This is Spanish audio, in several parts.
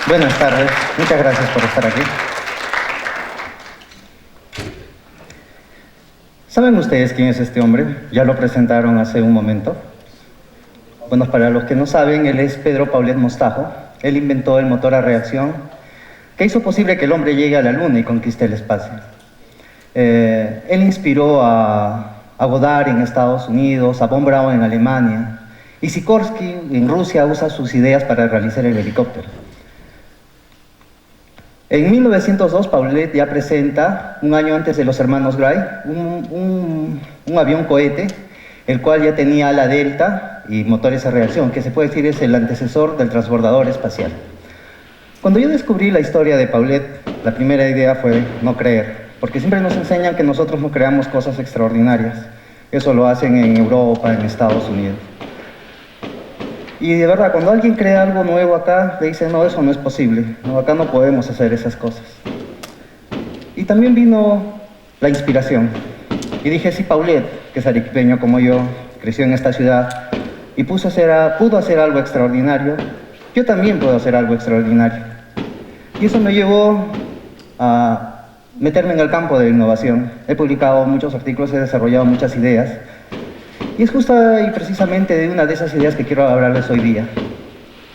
Buenas tardes, muchas gracias por estar aquí. ¿Saben ustedes quién es este hombre? Ya lo presentaron hace un momento. Bueno, para los que no saben, él es Pedro Paulet Mostajo. Él inventó el motor a reacción que hizo posible que el hombre llegue a la Luna y conquiste el espacio. Él inspiró a Goddard en Estados Unidos, a von Braun en Alemania, y Sikorsky en Rusia usa sus ideas para realizar el helicóptero. En 1902, Paulet ya presenta, un año antes de los hermanos Wright, un avión cohete, el cual ya tenía ala delta y motores a reacción, que se puede decir es el antecesor del transbordador espacial. Cuando yo descubrí la historia de Paulet, la primera idea fue no creer, porque siempre nos enseñan que nosotros no creamos cosas extraordinarias. Eso lo hacen en Europa, en Estados Unidos. Y de verdad, cuando alguien crea algo nuevo acá, le dicen, no, eso no es posible, no, acá no podemos hacer esas cosas. Y también vino la inspiración. Y dije, si Paulet, que es arequipeño como yo, creció en esta ciudad y pudo hacer algo extraordinario, yo también puedo hacer algo extraordinario. Y eso me llevó a meterme en el campo de la innovación. He publicado muchos artículos, he desarrollado muchas ideas. Y es justa y precisamente de una de esas ideas que quiero hablarles hoy día,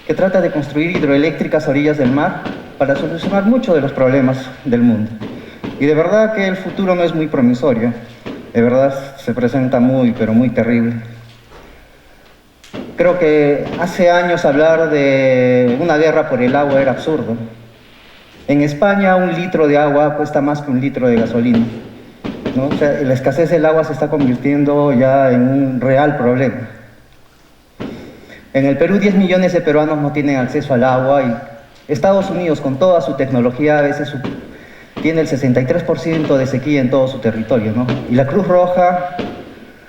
que trata de construir hidroeléctricas a orillas del mar para solucionar muchos de los problemas del mundo. Y de verdad que el futuro no es muy promisorio, de verdad se presenta muy, pero muy terrible. Creo que hace años hablar de una guerra por el agua era absurdo. En España 1 litro de agua cuesta más que 1 litro de gasolina, ¿no? O sea, la escasez del agua se está convirtiendo ya en un real problema. En el Perú 10 millones de peruanos no tienen acceso al agua y Estados Unidos con toda su tecnología a veces tiene el 63% de sequía en todo su territorio, ¿no? Y la Cruz Roja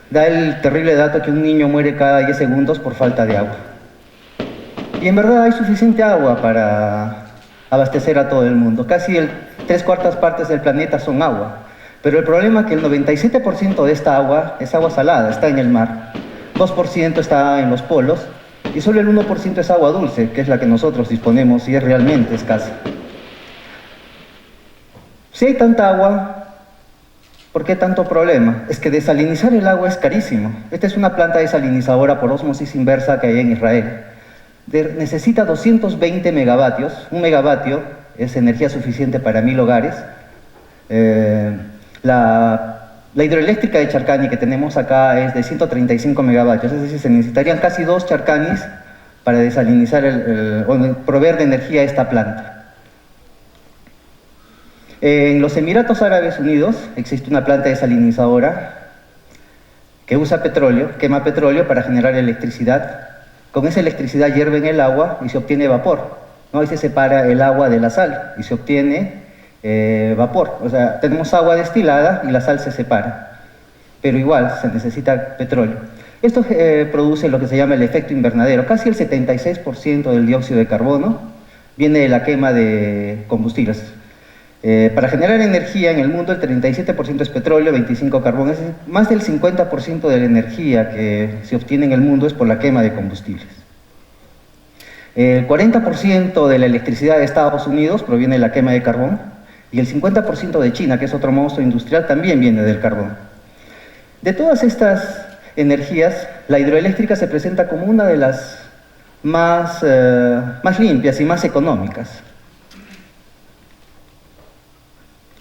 da el terrible dato que un niño muere cada 10 segundos por falta de agua. Y en verdad hay suficiente agua para abastecer a todo el mundo. Casi 3/4 partes del planeta son agua. Pero el problema es que el 97% de esta agua es agua salada, está en el mar. 2% está en los polos y solo el 1% es agua dulce, que es la que nosotros disponemos y es realmente escasa. Si hay tanta agua, ¿por qué tanto problema? Es que desalinizar el agua es carísimo. Esta es una planta desalinizadora por ósmosis inversa que hay en Israel. Necesita 220 megavatios. 1 megavatio es energía suficiente para 1000 hogares. La hidroeléctrica de Charcani que tenemos acá es de 135 megavatios, es decir, se necesitarían casi 2 Charcanis para desalinizar o proveer de energía a esta planta. En los Emiratos Árabes Unidos existe una planta desalinizadora que usa petróleo, quema petróleo para generar electricidad. Con esa electricidad hierven el agua y se obtiene vapor, ¿no? Ahí se separa el agua de la sal y se obtiene vapor. O sea, tenemos agua destilada y la sal se separa, pero igual se necesita petróleo. Esto produce lo que se llama el efecto invernadero. Casi el 76% del dióxido de carbono viene de la quema de combustibles. Para generar energía en el mundo el 37% es petróleo, 25% carbón. Es decir, más del 50% de la energía que se obtiene en el mundo es por la quema de combustibles. El 40% de la electricidad de Estados Unidos proviene de la quema de carbón y el 50% de China, que es otro monstruo industrial, también viene del carbón. De todas estas energías, la hidroeléctrica se presenta como una de las más limpias y más económicas.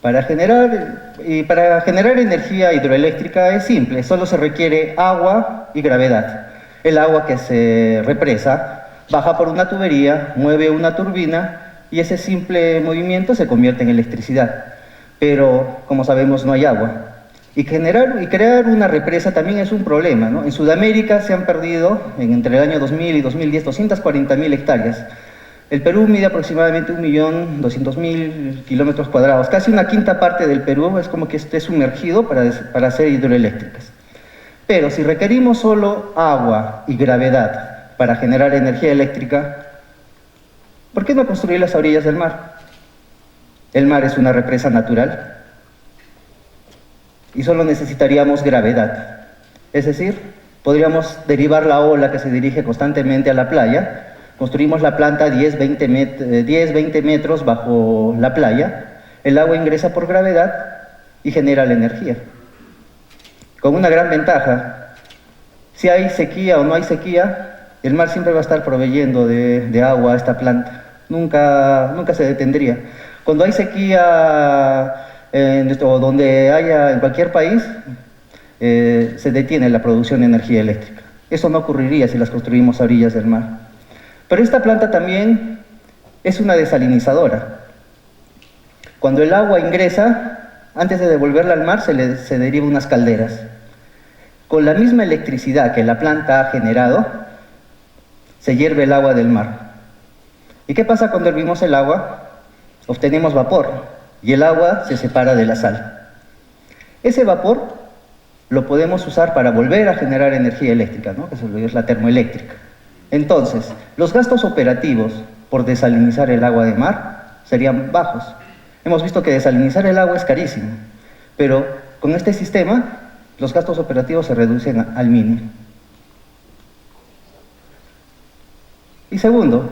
Para generar energía hidroeléctrica es simple, solo se requiere agua y gravedad. El agua que se represa baja por una tubería, mueve una turbina y ese simple movimiento se convierte en electricidad. Pero, como sabemos, no hay agua. Y crear una represa también es un problema, ¿no? En Sudamérica se han perdido, entre el año 2000 y 2010, 240.000 hectáreas. El Perú mide aproximadamente 1.200.000 kilómetros cuadrados. Casi una quinta parte del Perú es como que esté sumergido para hacer hidroeléctricas. Pero si requerimos solo agua y gravedad para generar energía eléctrica, ¿por qué no construirlas a orillas del mar? El mar es una represa natural y solo necesitaríamos gravedad. Es decir, podríamos derivar la ola que se dirige constantemente a la playa construimos la planta a 10-20 metros bajo la playa, el agua ingresa por gravedad y genera la energía. Con una gran ventaja, si hay sequía o no hay sequía, el mar siempre va a estar proveyendo de agua a esta planta, nunca se detendría. Cuando hay sequía, o donde haya en cualquier país, se detiene la producción de energía eléctrica. Eso no ocurriría si las construimos a orillas del mar. Pero esta planta también es una desalinizadora. Cuando el agua ingresa, antes de devolverla al mar, se deriva unas calderas. Con la misma electricidad que la planta ha generado, se hierve el agua del mar. ¿Y qué pasa cuando hervimos el agua? Obtenemos vapor y el agua se separa de la sal. Ese vapor lo podemos usar para volver a generar energía eléctrica, ¿no? Que es la termoeléctrica. Entonces, los gastos operativos por desalinizar el agua de mar serían bajos. Hemos visto que desalinizar el agua es carísimo, pero con este sistema los gastos operativos se reducen al mínimo. Y segundo,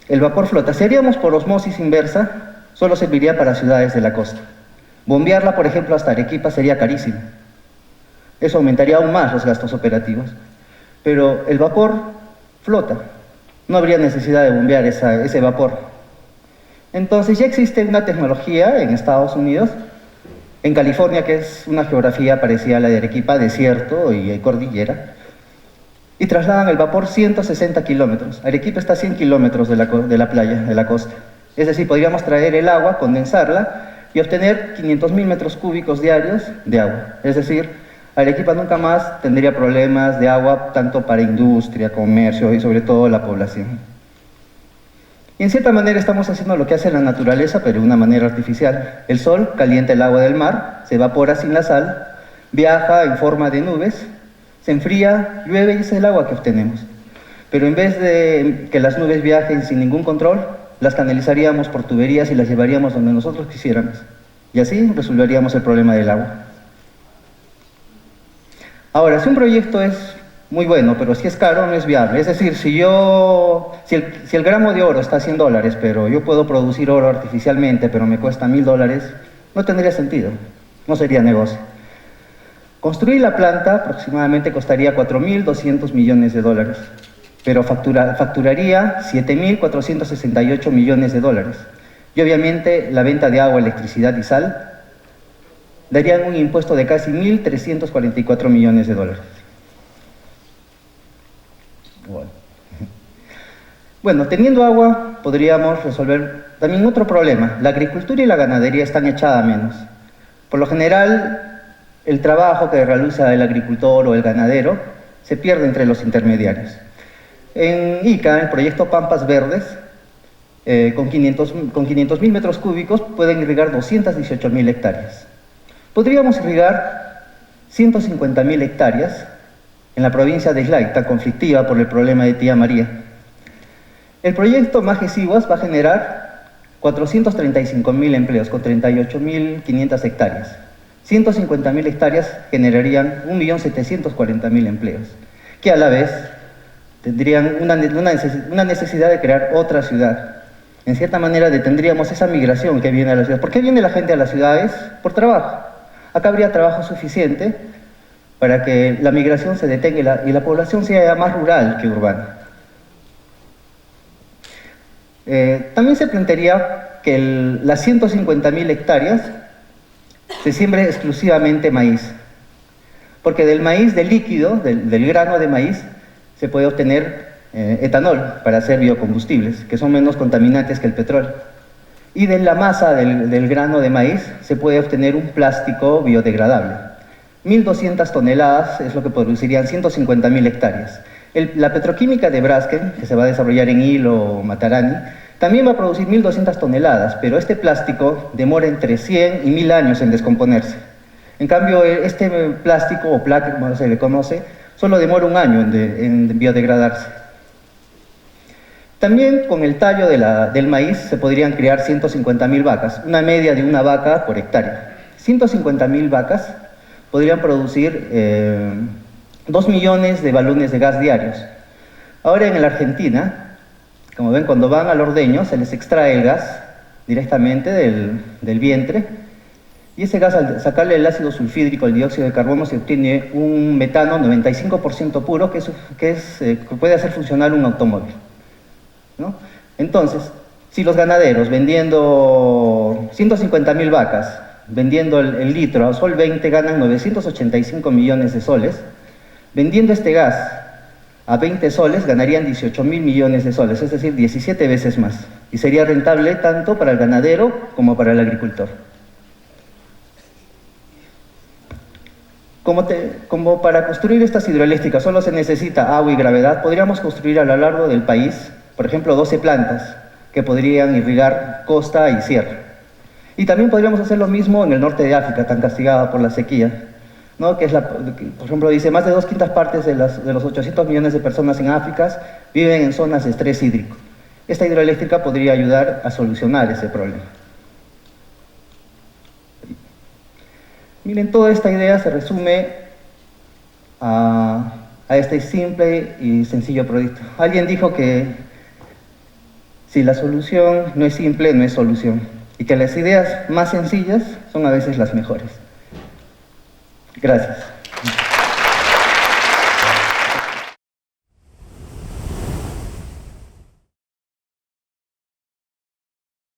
el vapor flota. Si haríamos por osmosis inversa, solo serviría para ciudades de la costa. Bombearla, por ejemplo, hasta Arequipa sería carísimo. Eso aumentaría aún más los gastos operativos. Pero el vapor flota. No habría necesidad de bombear ese vapor. Entonces ya existe una tecnología en Estados Unidos, en California, que es una geografía parecida a la de Arequipa, desierto y cordillera, y trasladan el vapor 160 kilómetros. Arequipa está a 100 kilómetros de la playa, de la costa. Es decir, podríamos traer el agua, condensarla y obtener 500.000 metros cúbicos diarios de agua. Es decir, Arequipa nunca más tendría problemas de agua, tanto para industria, comercio y sobre todo la población. Y en cierta manera estamos haciendo lo que hace la naturaleza, pero de una manera artificial. El sol calienta el agua del mar, se evapora sin la sal, viaja en forma de nubes, se enfría, llueve y ese es el agua que obtenemos. Pero en vez de que las nubes viajen sin ningún control, las canalizaríamos por tuberías y las llevaríamos donde nosotros quisiéramos. Y así resolveríamos el problema del agua. Ahora, si un proyecto es muy bueno, pero si es caro, no es viable. Es decir, si el gramo de oro está a $100, pero yo puedo producir oro artificialmente, pero me cuesta $1.000, no tendría sentido, no sería negocio. Construir la planta aproximadamente costaría $4.200 millones, pero facturaría $7.468 millones. Y obviamente la venta de agua, electricidad y sal darían un impuesto de casi $1.344 millones. Bueno, teniendo agua podríamos resolver también otro problema. La agricultura y la ganadería están echadas a menos. Por lo general, el trabajo que realiza el agricultor o el ganadero se pierde entre los intermediarios. En Ica, el proyecto Pampas Verdes, con 500.000 metros cúbicos pueden irrigar 218.000 hectáreas. Podríamos irrigar 150.000 hectáreas en la provincia de Islay, tan conflictiva por el problema de Tía María. El proyecto Majes-Iguas va a generar 435.000 empleos con 38.500 hectáreas. 150.000 hectáreas generarían 1.740.000 empleos, que a la vez tendrían una necesidad de crear otra ciudad. En cierta manera detendríamos esa migración que viene a las ciudades. ¿Por qué viene la gente a las ciudades? Por trabajo. Acá habría trabajo suficiente para que la migración se detenga y la población sea más rural que urbana. También se plantearía que las 150.000 hectáreas se siembre exclusivamente maíz, porque del maíz, del líquido, del grano de maíz, se puede obtener etanol para hacer biocombustibles, que son menos contaminantes que el petróleo. Y de la masa del grano de maíz se puede obtener un plástico biodegradable. 1.200 toneladas es lo que producirían 150.000 hectáreas. La petroquímica de Braskem, que se va a desarrollar en Hilo o Matarani, también va a producir 1.200 toneladas, pero este plástico demora entre 100 y 1.000 años en descomponerse. En cambio, este plástico, o placa, como se le conoce, solo demora un año en biodegradarse. También con el tallo del maíz se podrían criar 150.000 vacas, una media de una vaca por hectárea. 150.000 vacas podrían producir 2 millones de balones de gas diarios. Ahora en la Argentina, Como ven, cuando van al ordeño se les extrae el gas directamente del vientre, y ese gas, al sacarle el ácido sulfídrico, el dióxido de carbono, se obtiene un metano 95% puro que puede hacer funcionar un automóvil, ¿no? Entonces, si los ganaderos vendiendo 150.000 vacas, vendiendo el litro a sol 20 ganan 985 millones de soles, vendiendo este gas a 20 soles ganarían 18.000 millones de soles, es decir, 17 veces más. Y sería rentable tanto para el ganadero como para el agricultor. Como para construir estas hidroeléctricas solo se necesita agua y gravedad, podríamos construir a lo largo del país, por ejemplo, 12 plantas que podrían irrigar costa y sierra. Y también podríamos hacer lo mismo en el norte de África, tan castigada por la sequía, ¿no? Por ejemplo, dice, más de 2/5 partes de los 800 millones de personas en África viven en zonas de estrés hídrico. Esta hidroeléctrica podría ayudar a solucionar ese problema. Miren, toda esta idea se resume a este simple y sencillo proyecto. Alguien dijo que si la solución no es simple, no es solución, y que las ideas más sencillas son a veces las mejores. Gracias.